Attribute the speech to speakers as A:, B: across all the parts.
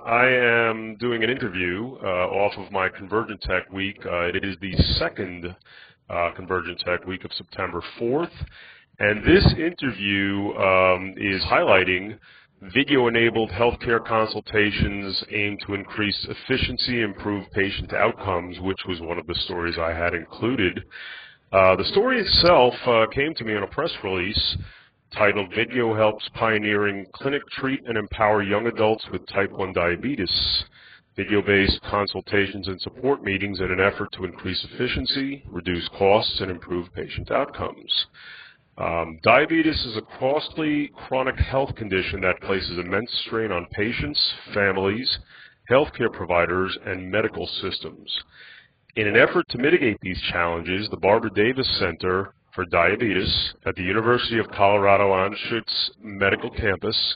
A: I am doing an interview off of my Convergent Tech Week. It is the second Convergent Tech Week of September 4th, and this interview is highlighting video-enabled healthcare consultations aimed to increase efficiency, improve patient outcomes, which was one of the stories I had included. The story itself came to me in a press release titled "Vidyo Helps Pioneering Clinic Treat and Empower Young Adults with Type 1 Diabetes. Video-based consultations and support meetings in an effort to increase efficiency, reduce costs, and improve patient outcomes." Diabetes is a costly chronic health condition that places immense strain on patients, families, healthcare providers, and medical systems. In an effort to mitigate these challenges, the Barbara Davis Center for Diabetes at the University of Colorado Anschutz Medical Campus,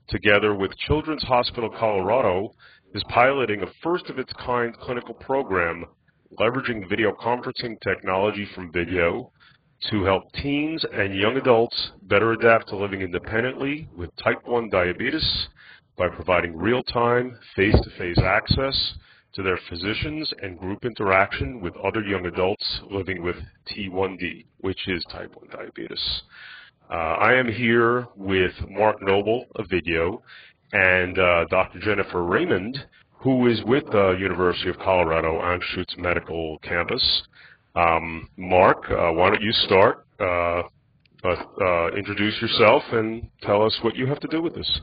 A: together with Children's Hospital Colorado, is piloting a first-of-its-kind clinical program leveraging video conferencing technology from Vidyo to help teens and young adults better adapt to living independently with type 1 diabetes by providing real-time, face-to-face access to their physicians and group interaction with other young adults living with T1D, which is type 1 diabetes. I am here with Mark Noble of Vidyo and Dr. Jennifer Raymond, who is with the University of Colorado Anschutz Medical Campus. Mark, why don't you start, introduce yourself and tell us what you have to do with this.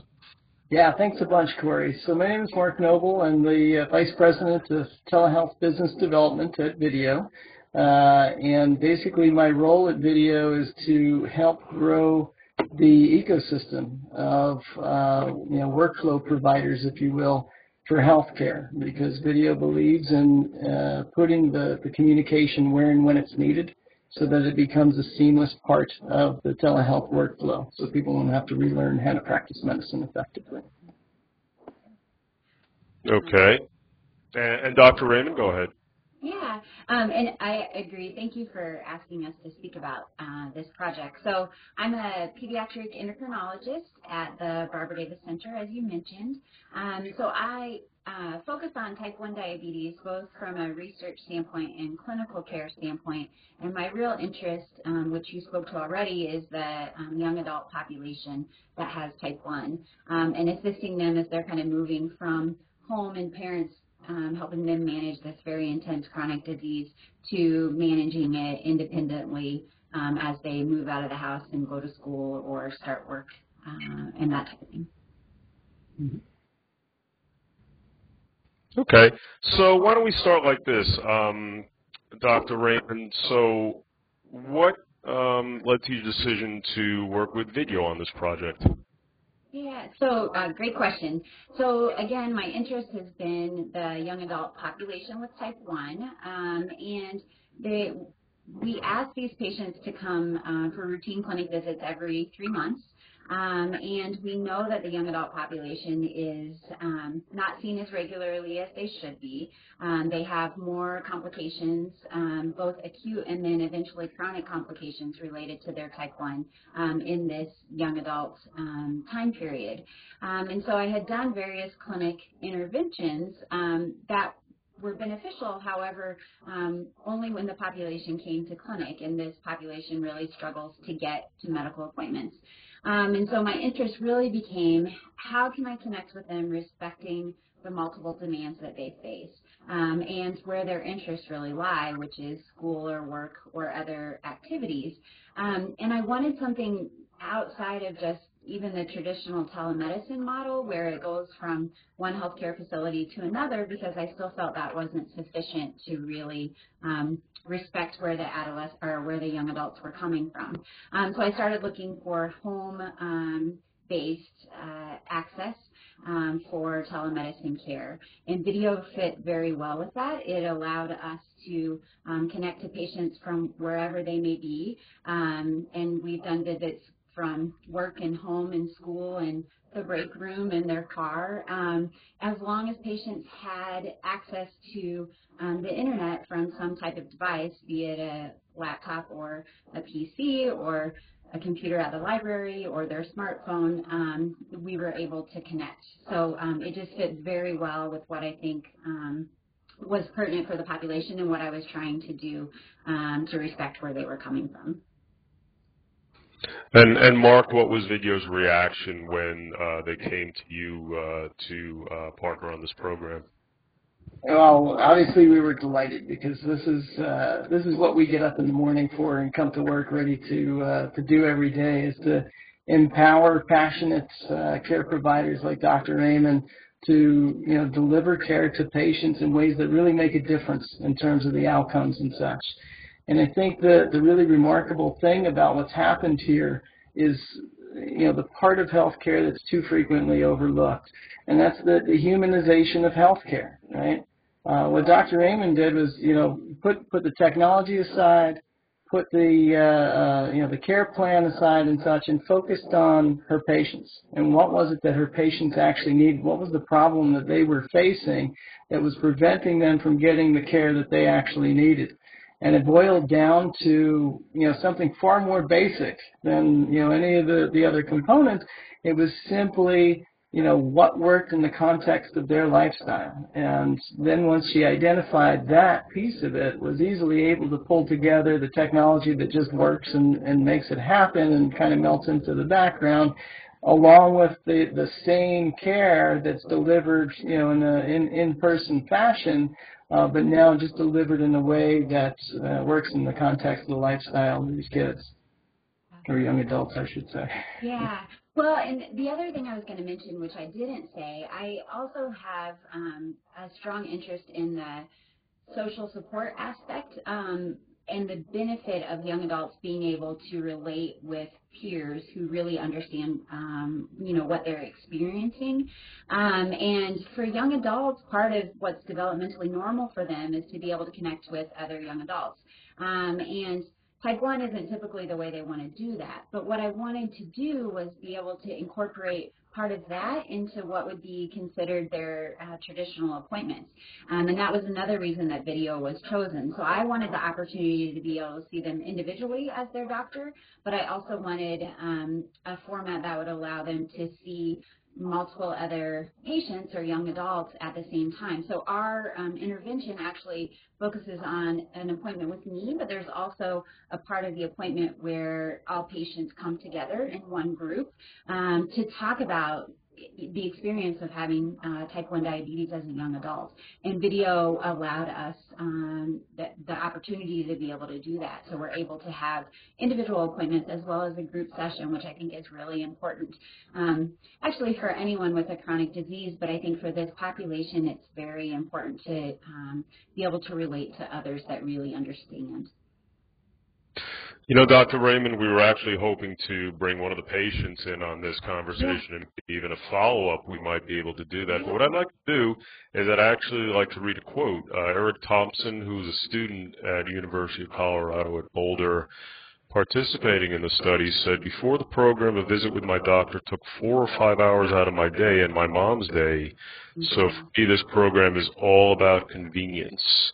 B: Yeah, thanks a bunch, Corey. So my name is Mark Noble. I'm the Vice President of Telehealth Business Development at Vidyo. And basically my role at Vidyo is to help grow the ecosystem of workflow providers, if you will, for healthcare, because Vidyo believes in putting the communication where and when it's needed so that it becomes a seamless part of the telehealth workflow, so people don't have to relearn how to practice medicine effectively.
A: Okay. And Dr. Raymond, go ahead.
C: Yeah, and I agree. Thank you for asking us to speak about this project. So I'm a pediatric endocrinologist at the Barbara Davis Center, as you mentioned. So I focus on type 1 diabetes, both from a research standpoint and clinical care standpoint. And my real interest, which you spoke to already, is the young adult population that has type 1, and assisting them as they're kind of moving from home and parents helping them manage this very intense chronic disease to managing it independently as they move out of the house and go to school or start work and that type of thing.
B: Mm-hmm.
A: Okay, so why don't we start like this, Dr. Raymond. So what led to your decision to work with Vidyo on this project?
C: Yeah, so great question. So again, my interest has been the young adult population with type 1, and we ask these patients to come for routine clinic visits every 3 months. And we know that the young adult population is not seen as regularly as they should be. They have more complications, both acute and then eventually chronic complications related to their type 1 in this young adult time period. And so I had done various clinic interventions that were beneficial, however, only when the population came to clinic, and this population really struggles to get to medical appointments. And so my interest really became, how can I connect with them respecting the multiple demands that they face and where their interests really lie, which is school or work or other activities. And I wanted something outside of just even the traditional telemedicine model where it goes from one healthcare facility to another, because I still felt that wasn't sufficient to really respect where the adolescent or where the young adults were coming from. So I started looking for home-based access for telemedicine care, and Vidyo fit very well with that. It allowed us to connect to patients from wherever they may be, and we've done visits from work and home and school and the break room in their car, as long as patients had access to the internet from some type of device, be it a laptop or a PC or a computer at the library or their smartphone, we were able to connect. So it just fits very well with what I think was pertinent for the population and what I was trying to do to respect where they were coming from.
A: And Mark, what was Vidyo's reaction when they came to you to partner on this program?
B: Well, obviously we were delighted because this is what we get up in the morning for and come to work ready to do every day, is to empower passionate care providers like Dr. Raymond to deliver care to patients in ways that really make a difference in terms of the outcomes and such. And I think the really remarkable thing about what's happened here is the part of healthcare that's too frequently overlooked, and that's the humanization of healthcare, right? What Dr. Raymond did was, put the technology aside, put the care plan aside and such, and focused on her patients. And what was it that her patients actually needed? What was the problem that they were facing that was preventing them from getting the care that they actually needed? And it boiled down to something far more basic than any of the other components. It was simply what worked in the context of their lifestyle. And then once she identified that piece of it, was easily able to pull together the technology that just works and makes it happen and kind of melts into the background, along with the same care that's delivered in an in-person fashion, but now just delivered in a way that works in the context of the lifestyle of these kids, or young adults, I should say.
C: Yeah. Well, and the other thing I was going to mention, which I didn't say, I also have a strong interest in the social support aspect and the benefit of young adults being able to relate with peers who really understand, what they're experiencing. And for young adults, part of what's developmentally normal for them is to be able to connect with other young adults. And Type 1 isn't typically the way they want to do that, but what I wanted to do was be able to incorporate part of that into what would be considered their traditional appointments. And that was another reason that Vidyo was chosen. So I wanted the opportunity to be able to see them individually as their doctor, but I also wanted a format that would allow them to see multiple other patients or young adults at the same time. So our intervention actually focuses on an appointment with me, but there's also a part of the appointment where all patients come together in one group to talk about the experience of having type 1 diabetes as a young adult. And Vidyo allowed us the opportunity to be able to do that. So we're able to have individual appointments as well as a group session, which I think is really important. Actually for anyone with a chronic disease, but I think for this population it's very important to be able to relate to others that really understand.
A: Dr. Raymond, we were actually hoping to bring one of the patients in on this conversation, and even a follow-up we might be able to do that. But what I'd like to do is I'd actually like to read a quote. Eric Thompson, who's a student at University of Colorado at Boulder, participating in the study, said, "Before the program, a visit with my doctor took 4 or 5 hours out of my day and my mom's day. So for me, this program is all about convenience."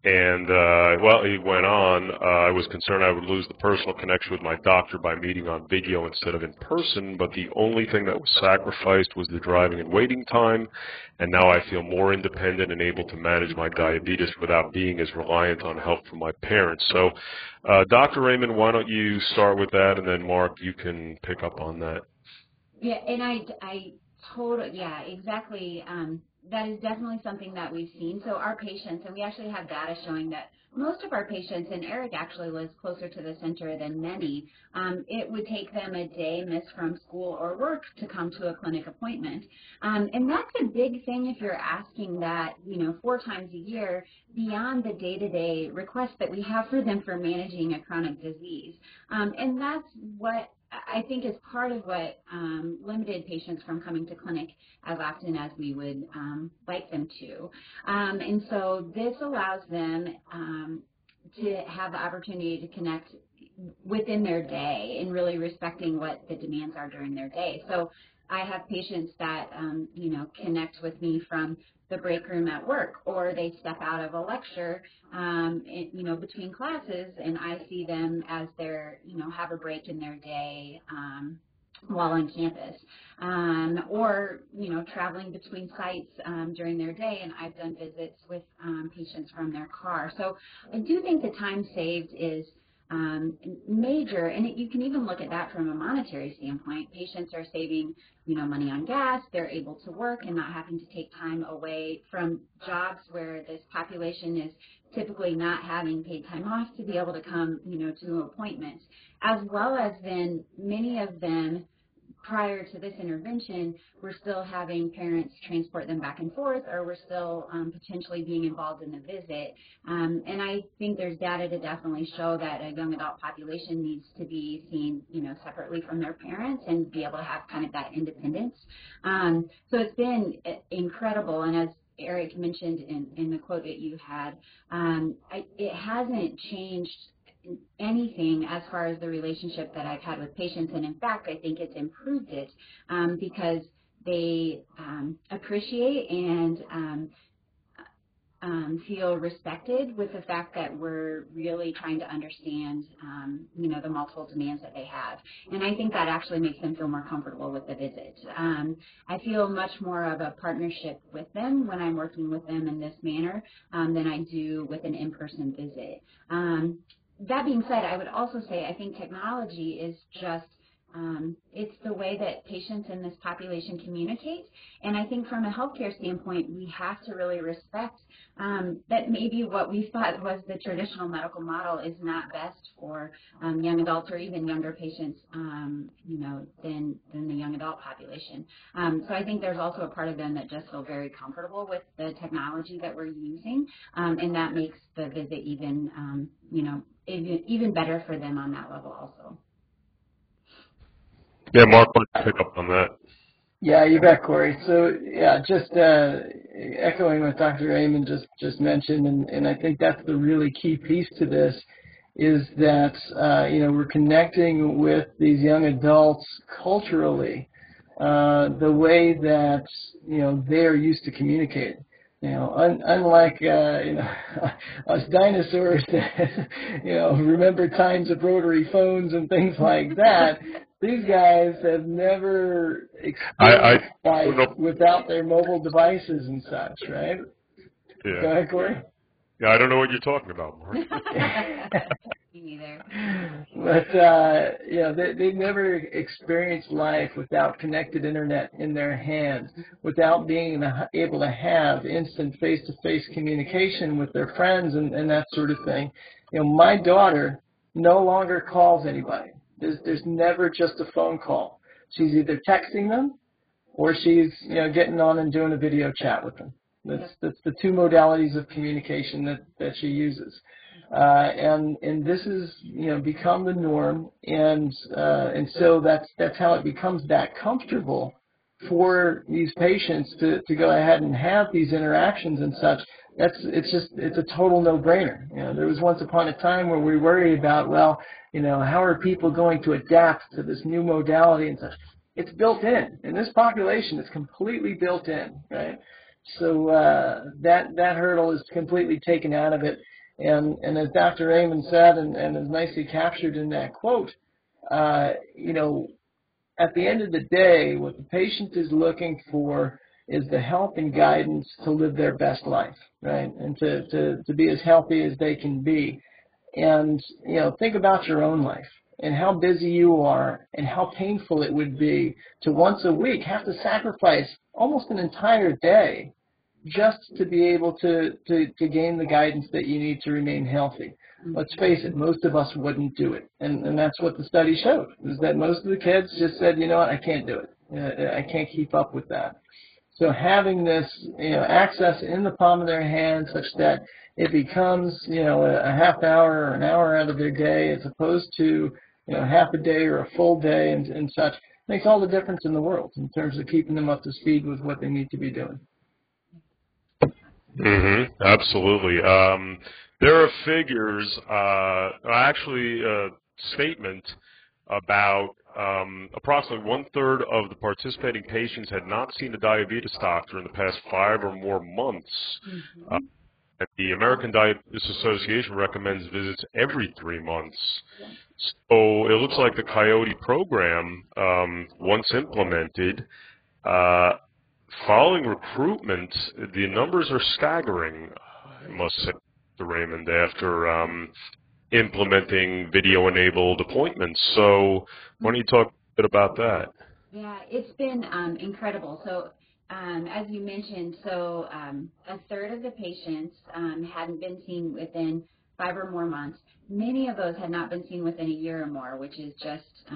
A: Well, he went on, I was concerned I would lose the personal connection with my doctor by meeting on video instead of in person, but the only thing that was sacrificed was the driving and waiting time, and now I feel more independent and able to manage my diabetes without being as reliant on help from my parents. So, Dr. Raymond, why don't you start with that, and then Mark, you can pick up on that.
C: Yeah, and I totally, yeah, exactly. That is definitely something that we've seen. So our patients, and we actually have data showing that most of our patients, and Eric actually lives closer to the center than many, it would take them a day missed from school or work to come to a clinic appointment. And that's a big thing if you're asking that, 4 times a year beyond the day-to-day requests that we have for them for managing a chronic disease. And that's what I think is part of what limited patients from coming to clinic as often as we would like them to. And so this allows them to have the opportunity to connect within their day and really respecting what the demands are during their day. So I have patients that, you know, connect with me from the break room at work, or they step out of a lecture, you know, between classes, and I see them as they're, you know, have a break in their day while on campus, or, you know, traveling between sites during their day, and I've done visits with patients from their car. So I do think the time saved is major, and you can even look at that from a monetary standpoint. Patients are saving, you know, money on gas. They're able to work and not having to take time away from jobs where this population is typically not having paid time off to be able to come, you know, to appointments, as well as then many of them prior to this intervention, we're still having parents transport them back and forth, or we're still potentially being involved in the visit. And I think there's data to definitely show that a young adult population needs to be seen, you know, separately from their parents and be able to have kind of that independence. So it's been incredible, and as Eric mentioned in the quote that you had, it hasn't changed anything as far as the relationship that I've had with patients, and in fact I think it's improved it because they appreciate and feel respected with the fact that we're really trying to understand you know, the multiple demands that they have, and I think that actually makes them feel more comfortable with the visit. I feel much more of a partnership with them when I'm working with them in this manner than I do with an in-person visit. That being said, I would also say I think technology is just, it's the way that patients in this population communicate. And I think from a healthcare standpoint, we have to really respect that maybe what we thought was the traditional medical model is not best for young adults or even younger patients, you know, than the young adult population. So I think there's also a part of them that just feel very comfortable with the technology that we're using, and that makes the visit even, you know, even better for them on that level also.
A: Yeah, Mark, want to pick up on that?
B: Yeah, you bet, Corey. So yeah, just echoing what Dr. Raymond just mentioned, and I think that's the really key piece to this, is that you know, we're connecting with these young adults culturally, the way that, you know, they're used to communicating. You know, unlike you know, us dinosaurs that, you know, remember times of rotary phones and things like that, these guys have never experienced life without their mobile devices and such, right?
A: Yeah.
B: Go ahead, Corey.
A: Yeah, I don't know what you're talking about, Mark.
C: Me neither.
B: But you know, they've never experienced life without connected internet in their hands, without being able to have instant face-to-face communication with their friends and that sort of thing. You know, my daughter no longer calls anybody. There's never just a phone call. She's either texting them or she's, you know, getting on and doing a video chat with them. That's the two modalities of communication that she uses. And this is, you know, become the norm, and so that's how it becomes that comfortable for these patients to go ahead and have these interactions and such. It's a total no-brainer. You know, there was once upon a time where we worried about, well, you know, how are people going to adapt to this new modality and such. It's built in this population. It's completely built in, right? So that hurdle is completely taken out of it. And as Dr. Raymond said, and as nicely captured in that quote, you know, at the end of the day, what the patient is looking for is the help and guidance to live their best life, right? And to be as healthy as they can be. And, you know, think about your own life and how busy you are and how painful it would be to once a week have to sacrifice almost an entire day just to be able to gain the guidance that you need to remain healthy. Let's face it, most of us wouldn't do it. And that's what the study showed, is that most of the kids just said, you know what, I can't do it. I can't keep up with that. So having this, you know, access in the palm of their hand such that it becomes, you know, a half hour or an hour out of their day as opposed to, you know, half a day or a full day and such, makes all the difference in the world in terms of keeping them up to speed with what they need to be doing.
A: Absolutely. There are figures, actually a statement about approximately 1/3 of the participating patients had not seen a diabetes doctor in the past 5 or more months. The American Diabetes Association recommends visits every 3 months. So it looks like the Coyote program, once implemented, following recruitment, the numbers are staggering, I must say, Dr. Raymond, after implementing video-enabled appointments. So why don't you talk a bit about that?
C: Yeah, it's been incredible. So as you mentioned, so 1/3 of the patients hadn't been seen within 5 or more months. Many of those had not been seen within a year or more, which is just,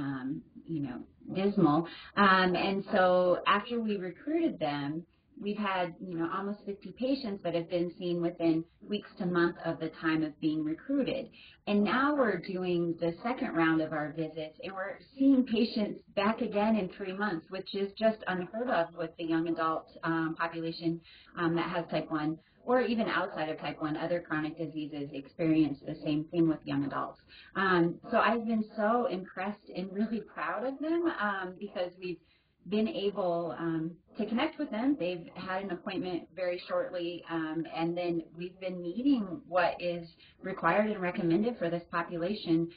C: dismal. And so after we recruited them, we've had, almost 50 patients that have been seen within weeks to months of the time of being recruited. And now we're doing the second round of our visits, and we're seeing patients back again in 3 months, which is just unheard of with the young adult population that has type 1, or even outside of type 1, other chronic diseases experience the same thing with young adults. So I've been so impressed and really proud of them because we've been able to connect with them. They've had an appointment very shortly, and then we've been meeting what is required and recommended for this population,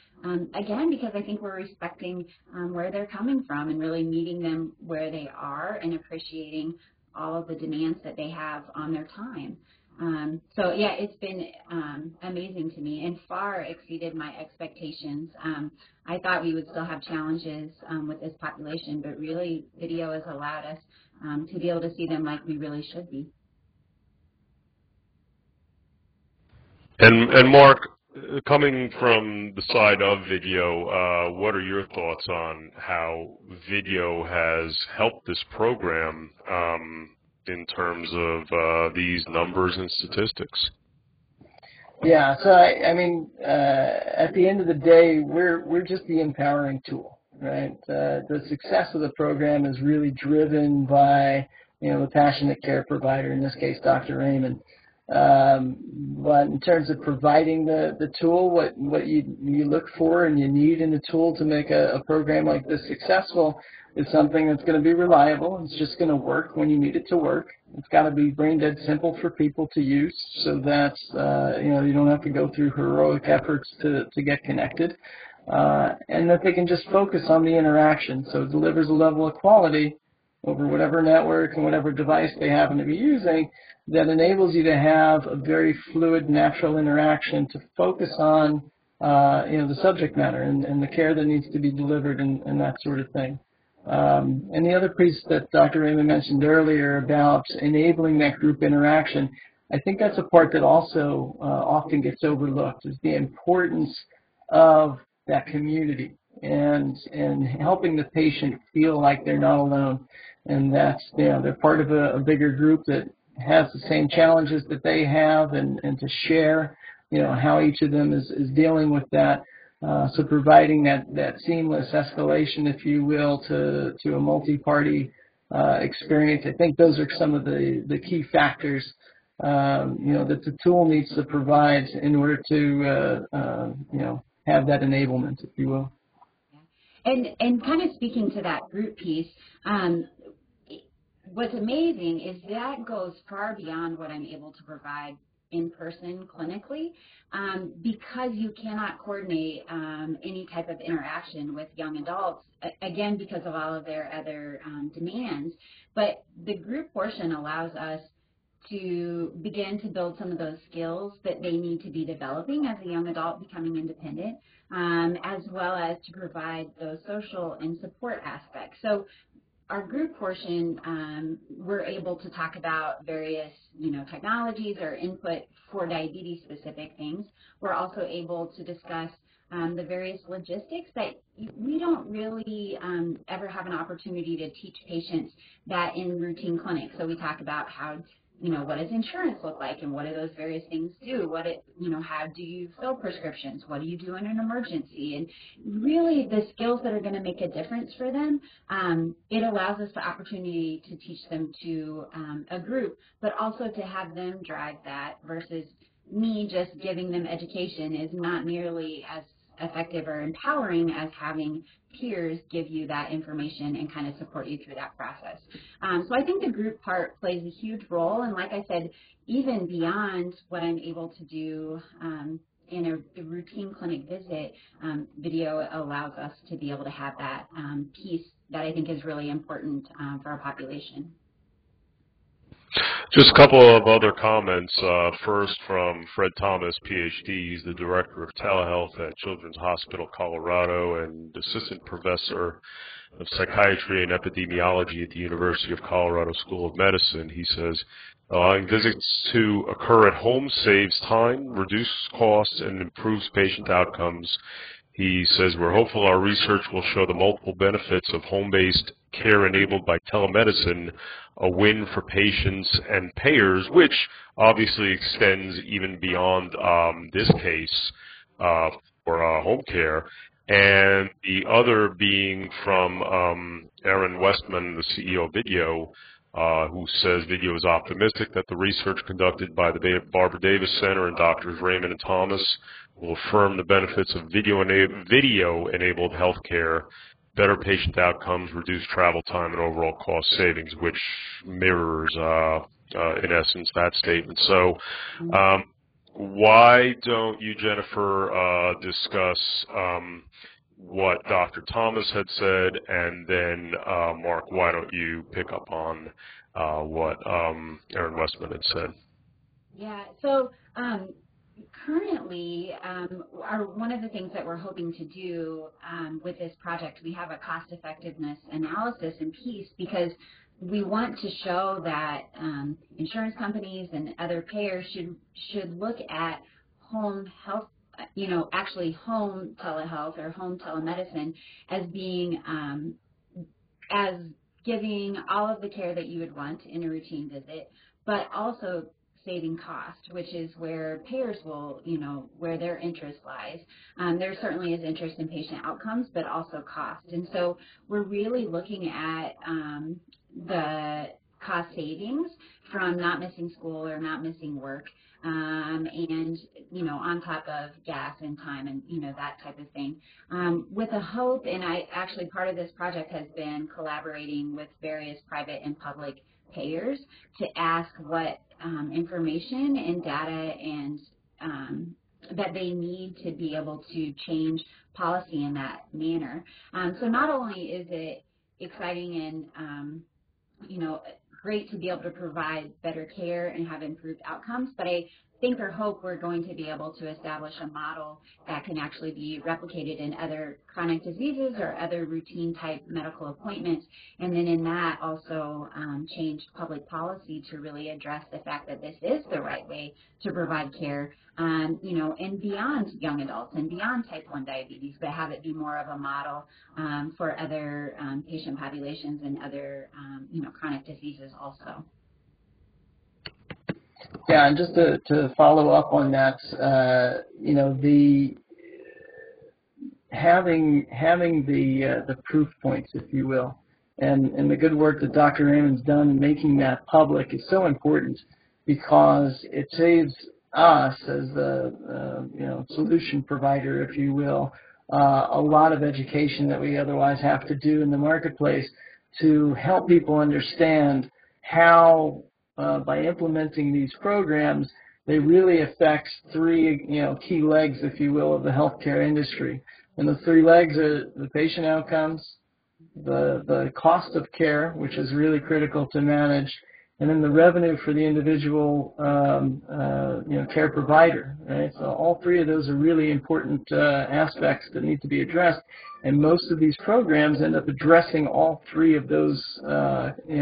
C: again, because I think we're respecting where they're coming from and really meeting them where they are and appreciating all of the demands that they have on their time. So yeah, it's been amazing to me and far exceeded my expectations. I thought we would still have challenges with this population, but really video has allowed us to be able to see them like we really should be.
A: And Mark, coming from the side of video, what are your thoughts on how video has helped this program in terms of these numbers and statistics?
B: Yeah, so I mean, at the end of the day, we're just the empowering tool, right? The success of the program is really driven by, the passionate care provider, in this case, Dr. Raymond. But in terms of providing the tool, what you look for and you need in the tool to make a program like this successful is something that's going to be reliable. It's just going to work when you need it to work. It's got to be brain dead simple for people to use, so that you don't have to go through heroic efforts to get connected, and that they can just focus on the interaction. So it delivers a level of quality over whatever network and whatever device they happen to be using that enables you to have a very fluid, natural interaction to focus on the subject matter and the care that needs to be delivered and that sort of thing. And the other piece that Dr. Raymond mentioned earlier about enabling that group interaction, I think that's a part that also often gets overlooked, is the importance of that community and helping the patient feel like they're not alone, and that's they're part of a bigger group that has the same challenges that they have, and to share how each of them is dealing with that. So providing that seamless escalation, if you will, to a multi-party experience, I think those are some of the key factors that the tool needs to provide in order to have that enablement, if you will.
C: And kind of speaking to that group piece, what's amazing is that goes far beyond what I'm able to provide in person clinically, because you cannot coordinate any type of interaction with young adults, again, because of all of their other demands. But the group portion allows us to begin to build some of those skills that they need to be developing as a young adult becoming independent, as well as to provide those social and support aspects. So our group portion, we're able to talk about various, technologies or input for diabetes-specific things. We're also able to discuss the various logistics that we don't really ever have an opportunity to teach patients that in routine clinics. So we talk about how, what does insurance look like, and what do those various things do? How do you fill prescriptions? What do you do in an emergency? And really the skills that are going to make a difference for them, it allows us the opportunity to teach them to a group, but also to have them drive that versus me just giving them education is not nearly as effective or empowering as having peers give you that information and kind of support you through that process. So I think the group part plays a huge role, and like I said, even beyond what I'm able to do in a routine clinic visit, video allows us to be able to have that piece that I think is really important for our population.
A: Just a couple of other comments. First from Fred Thomas, PhD. He's the Director of Telehealth at Children's Hospital Colorado and Assistant Professor of Psychiatry and Epidemiology at the University of Colorado School of Medicine. He says, allowing visits to occur at home saves time, reduces costs, and improves patient outcomes. He says, we're hopeful our research will show the multiple benefits of home-based care enabled by telemedicine, a win for patients and payers, which obviously extends even beyond this case for home care. And the other being from Aaron Westman, the CEO of Vidyo, who says Vidyo is optimistic that the research conducted by the Barbara Davis Center and doctors Raymond and Thomas will affirm the benefits of video-enabled healthcare, better patient outcomes, reduced travel time, and overall cost savings, which mirrors, in essence, that statement. So why don't you, Jennifer, discuss what Dr. Thomas had said, and then, Mark, why don't you pick up on what Aaron Westman had said?
C: Yeah, so currently, one of the things that we're hoping to do with this project, we have a cost-effectiveness analysis and piece, because we want to show that insurance companies and other payers should look at home health, actually home telehealth or home telemedicine as being, as giving all of the care that you would want in a routine visit, but also saving cost, which is where payers will, where their interest lies. There certainly is interest in patient outcomes, but also cost. And so we're really looking at the cost savings from not missing school or not missing work, and, on top of gas and time and, that type of thing. With a hope, and actually part of this project has been collaborating with various private and public payers to ask what information and data and that they need to be able to change policy in that manner. So not only is it exciting and great to be able to provide better care and have improved outcomes, but I think or hope we're going to be able to establish a model that can actually be replicated in other chronic diseases or other routine type medical appointments, and then in that also change public policy to really address the fact that this is the right way to provide care, and beyond young adults and beyond type 1 diabetes, but have it be more of a model for other patient populations and other chronic diseases also.
B: Yeah, and just to follow up on that, the having the proof points, if you will, and the good work that Dr. Raymond's done in making that public is so important, because it saves us as the solution provider, if you will, a lot of education that we otherwise have to do in the marketplace to help people understand how by implementing these programs, they really affect three key legs, if you will, of the healthcare industry. And the three legs are the patient outcomes, the cost of care, which is really critical to manage, and then the revenue for the individual care provider. Right? So all three of those are really important aspects that need to be addressed. And most of these programs end up addressing all three of those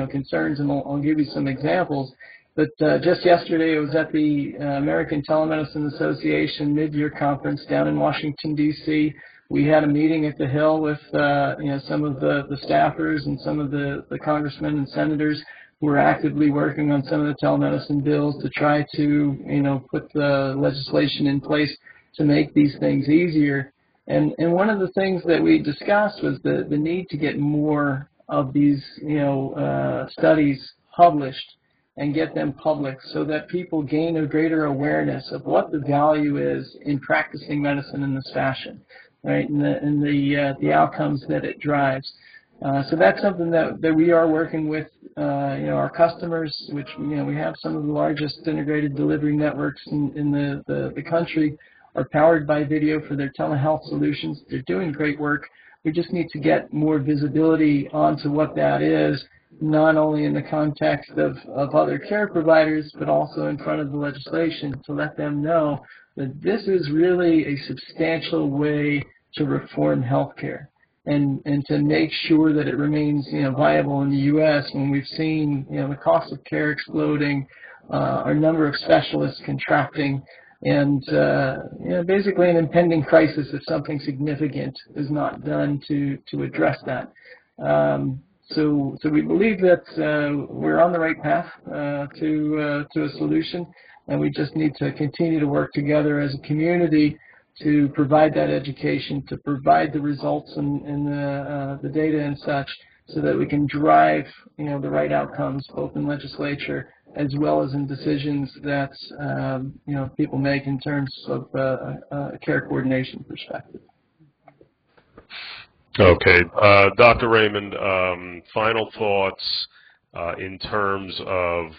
B: concerns, and I'll give you some examples. But just yesterday, I was at the American Telemedicine Association mid-year conference down in Washington, D.C. We had a meeting at the Hill with some of the staffers and some of the congressmen and senators who are actively working on some of the telemedicine bills to try to put the legislation in place to make these things easier. And one of the things that we discussed was the need to get more of these studies published and get them public so that people gain a greater awareness of what the value is in practicing medicine in this fashion. right, and the outcomes that it drives. So that's something that we are working with, our customers, which, we have some of the largest integrated delivery networks in the country are powered by video for their telehealth solutions. They're doing great work. We just need to get more visibility onto what that is, not only in the context of other care providers, but also in front of the legislation to let them know that this is really a substantial way to reform healthcare and to make sure that it remains, viable in the U.S. when we've seen, the cost of care exploding, our number of specialists contracting, and basically an impending crisis if something significant is not done to address that. So we believe that we're on the right path to a solution, and we just need to continue to work together as a community to provide that education, to provide the results and the data and such, so that we can drive the right outcomes both in legislature as well as in decisions that people make in terms of a care coordination perspective.
A: Okay, Dr. Raymond, final thoughts in terms of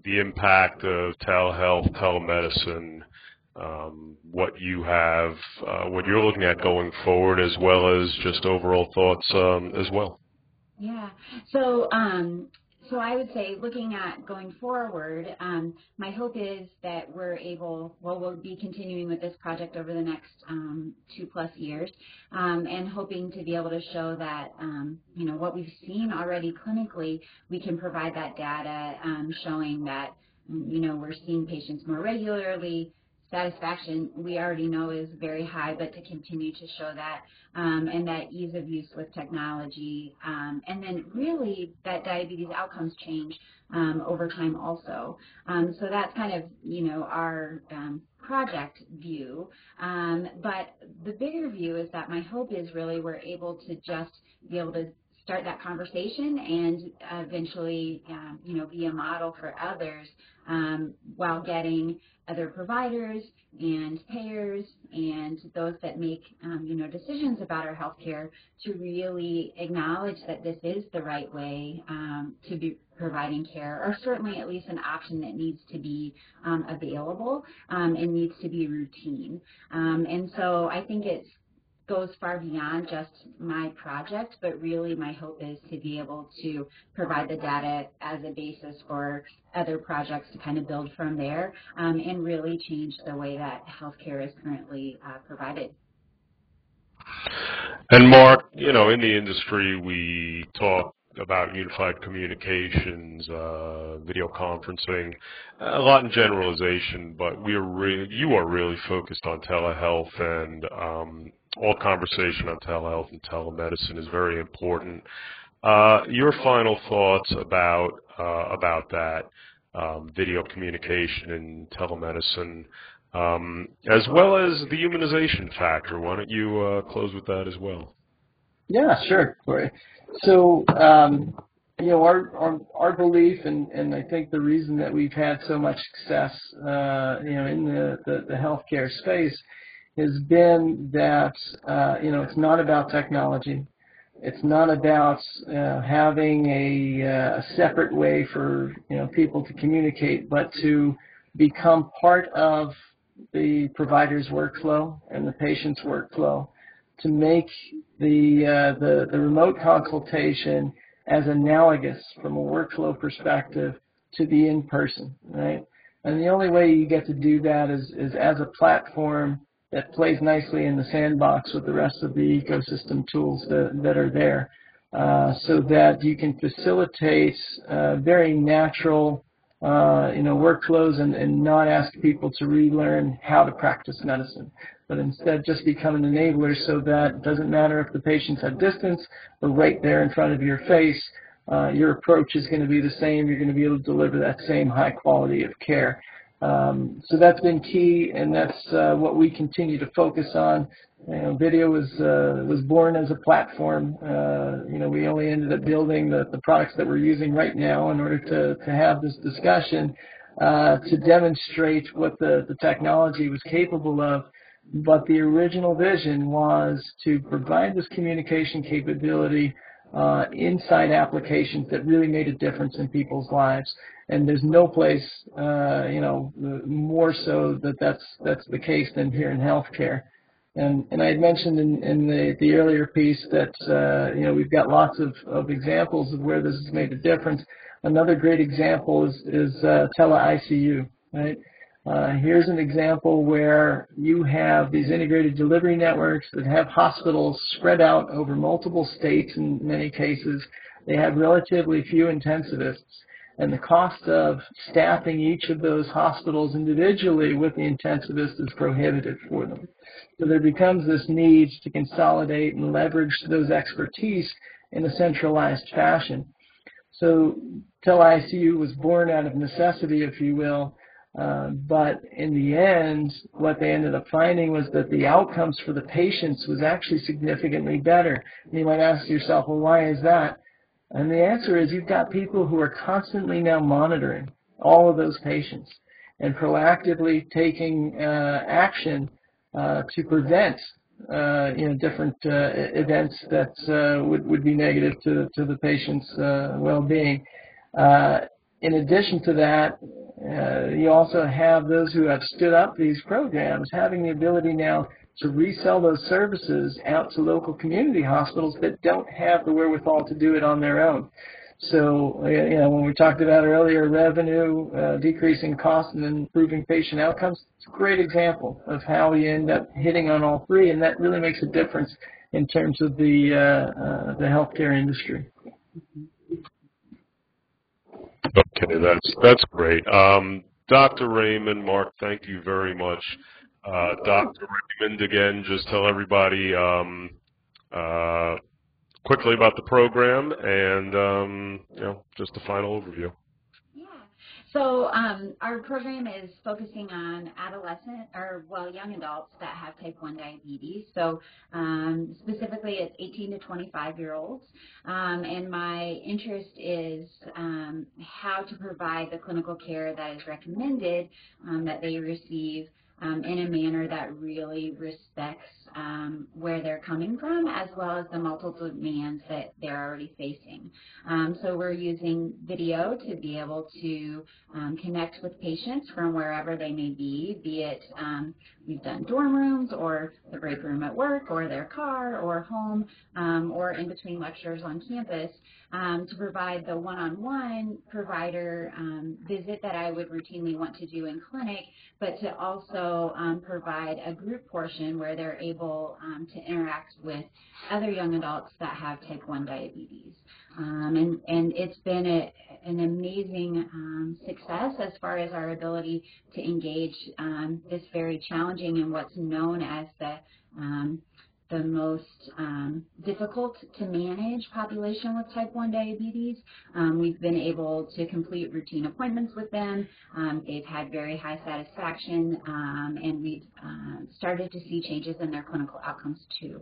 A: the impact of telehealth, telemedicine, what you have, what you're looking at going forward, as well as just overall thoughts as well.
C: Yeah. So I would say, looking at going forward, my hope is that we'll be continuing with this project over the next 2+ years, and hoping to be able to show that, what we've seen already clinically, we can provide that data showing that, we're seeing patients more regularly. Satisfaction, we already know, is very high, but to continue to show that, and that ease of use with technology, and then really that diabetes outcomes change over time also. So that's kind of, our project view. But the bigger view is that my hope is really we're able to just be able to start that conversation and eventually, be a model for others, while getting other providers and payers and those that make, decisions about our healthcare to really acknowledge that this is the right way to be providing care, or certainly at least an option that needs to be available and needs to be routine. And so I think it goes far beyond just my project, but really my hope is to be able to provide the data as a basis for other projects to kind of build from there, and really change the way that healthcare is currently provided.
A: And Mark, in the industry we talk about unified communications, video conferencing, a lot in generalization, but you are really focused on telehealth, and all conversation on telehealth and telemedicine is very important. Your final thoughts about that, video communication and telemedicine, as well as the humanization factor. Why don't you close with that as well?
B: Yeah, sure, Corey. So, our belief, and I think the reason that we've had so much success, in the healthcare space, has been that, it's not about technology. It's not about having a separate way for people to communicate, but to become part of the provider's workflow and the patient's workflow, to make the remote consultation as analogous from a workflow perspective to the in-person, right? And the only way you get to do that is as a platform that plays nicely in the sandbox with the rest of the ecosystem tools that are there, so that you can facilitate very natural workflows and not ask people to relearn how to practice medicine, but instead just become an enabler, so that it doesn't matter if the patient's at distance or right there in front of your face, your approach is going to be the same. You're going to be able to deliver that same high quality of care. So that's been key, and that's what we continue to focus on. Video was born as a platform. We only ended up building the products that we're using right now in order to have this discussion, to demonstrate what the technology was capable of. but the original vision was to provide this communication capability inside applications that really made a difference in people's lives. And there's no place, more so that's the case than here in healthcare. And I had mentioned in the earlier piece that we've got lots of examples of where this has made a difference. Another great example is tele-ICU, right? Here's an example where you have these integrated delivery networks that have hospitals spread out over multiple states in many cases. They have relatively few intensivists, and the cost of staffing each of those hospitals individually with the intensivist is prohibitive for them. So there becomes this need to consolidate and leverage those expertise in a centralized fashion. So tele-ICU was born out of necessity, if you will, but in the end, what they ended up finding was that the outcomes for the patients was actually significantly better. And you might ask yourself, well, why is that? And the answer is you've got people who are constantly now monitoring all of those patients and proactively taking action to prevent different events that would be negative to the patient's well-being. In addition to that, you also have those who have stood up these programs having the ability now to resell those services out to local community hospitals that don't have the wherewithal to do it on their own. So, when we talked about earlier revenue, decreasing costs, and improving patient outcomes, it's a great example of how you end up hitting on all three, and that really makes a difference in terms of the healthcare industry.
A: Okay, that's great. Dr. Raymond, Mark, thank you very much. Dr. Raymond, again, just tell everybody quickly about the program and just a final overview.
C: Yeah. So our program is focusing on young adults that have type 1 diabetes. So specifically it's 18 to 25-year-olds. And my interest is how to provide the clinical care that is recommended that they receive in a manner that really respects where they're coming from, as well as the multiple demands that they're already facing. So we're using video to be able to connect with patients from wherever they may be it we've done dorm rooms or the break room at work or their car or home or in between lectures on campus to provide the one-on-one provider visit that I would routinely want to do in clinic, but to also provide a group portion where they're able to interact with other young adults that have type 1 diabetes. And it's been an amazing success as far as our ability to engage this very challenging and what's known as the most difficult to manage population with type 1 diabetes. We've been able to complete routine appointments with them. They've had very high satisfaction, and we've started to see changes in their clinical outcomes too.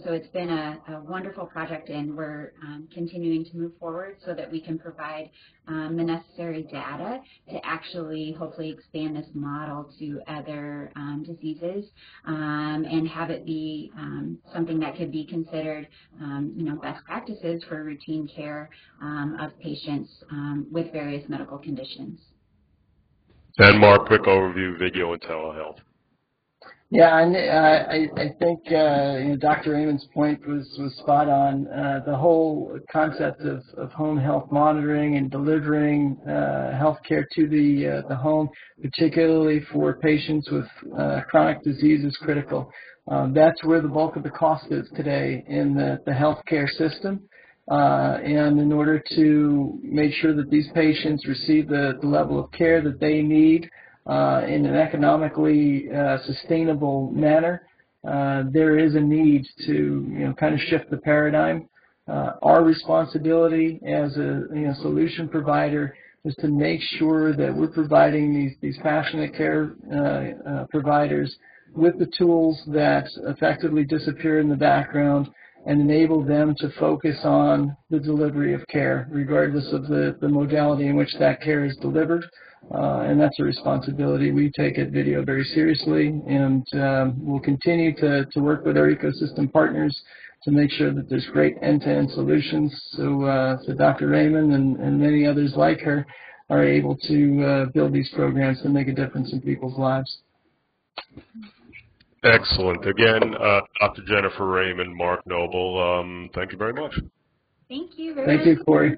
C: So it's been a wonderful project, and we're continuing to move forward so that we can provide the necessary data to actually hopefully expand this model to other diseases and have it be something that could be considered, best practices for routine care of patients with various medical conditions.
A: And Mark, quick overview, Vidyo and telehealth.
B: Yeah, and I think Dr. Raymond's point was spot on. The whole concept of home health monitoring and delivering health care to the home, particularly for patients with chronic disease, is critical. That's where the bulk of the cost is today in the healthcare system. And in order to make sure that these patients receive the level of care that they need in an economically sustainable manner, there is a need to kind of shift the paradigm. Our responsibility as a solution provider is to make sure that we're providing these passionate care providers with the tools that effectively disappear in the background and enable them to focus on the delivery of care, regardless of the modality in which that care is delivered. And that's a responsibility we take at Vidyo very seriously, and we'll continue to work with our ecosystem partners to make sure that there's great end-to-end solutions so Dr. Raymond and many others like her are able to build these programs and make a difference in people's lives.
A: Excellent. Again, Dr. Jennifer Raymond, Mark Noble, thank you very much.
C: Thank you very much.
B: Thank you, Corey.